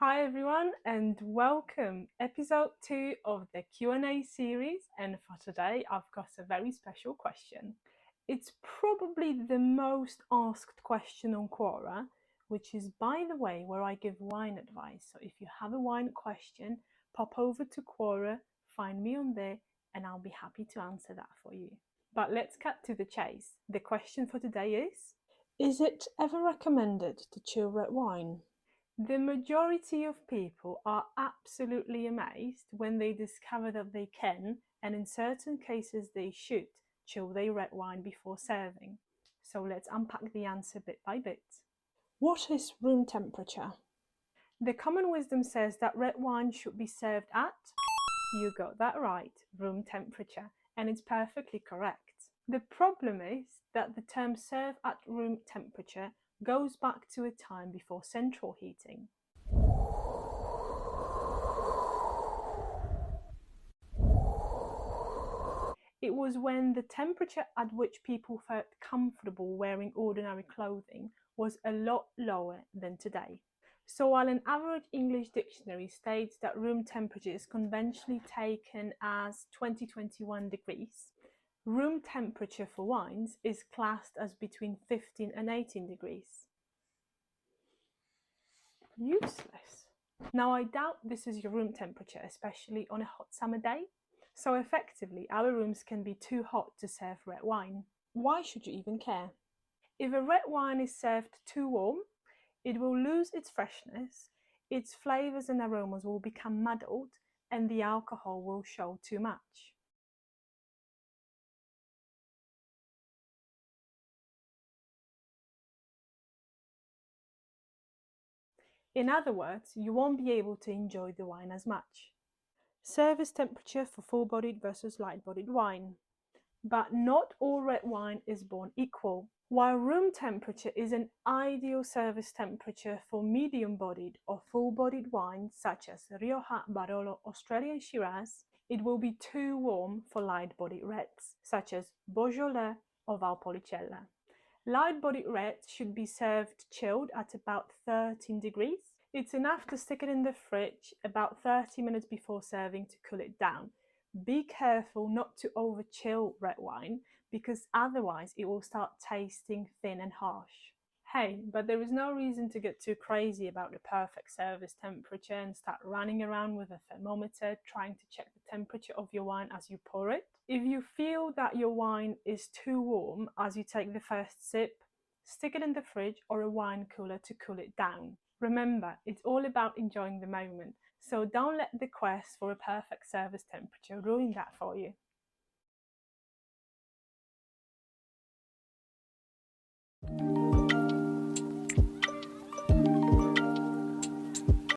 Hi everyone and welcome. Episode 2 of the Q&A series, and for today I've got a very special question. It's probably the most asked question on Quora, which is, by the way, where I give wine advice. So if you have a wine question, pop over to Quora, find me on there, and I'll be happy to answer that for you. But let's cut to the chase. The question for today is it ever recommended to chill red wine? The majority of people are absolutely amazed when they discover that they can, and in certain cases they should, chill their red wine before serving. So let's unpack the answer bit by bit. What is room temperature? The common wisdom says that red wine should be served at, you got that right, room temperature, and it's perfectly correct. The problem is that the term serve at room temperature goes back to a time before central heating. It was when the temperature at which people felt comfortable wearing ordinary clothing was a lot lower than today. So while an average English dictionary states that room temperature is conventionally taken as 20-21 degrees, room temperature for wines is classed as between 15 and 18 degrees. Useless. Now, I doubt this is your room temperature, especially on a hot summer day. So effectively, our rooms can be too hot to serve red wine. Why should you even care? If a red wine is served too warm, it will lose its freshness, its flavors and aromas will become muddled, and the alcohol will show too much. In other words, you won't be able to enjoy the wine as much. Service temperature for full-bodied versus light-bodied wine. But not all red wine is born equal. While room temperature is an ideal service temperature for medium-bodied or full-bodied wines such as Rioja, Barolo, Australian Shiraz, it will be too warm for light-bodied reds such as Beaujolais or Valpolicella. Light-bodied reds should be served chilled at about 13 degrees. It's enough to stick it in the fridge about 30 minutes before serving to cool it down. Be careful not to over-chill red wine, because otherwise it will start tasting thin and harsh. Hey, but there is no reason to get too crazy about the perfect service temperature and start running around with a thermometer trying to check the temperature of your wine as you pour it. If you feel that your wine is too warm as you take the first sip, stick it in the fridge or a wine cooler to cool it down. Remember, it's all about enjoying the moment, so don't let the quest for a perfect service temperature ruin that for you.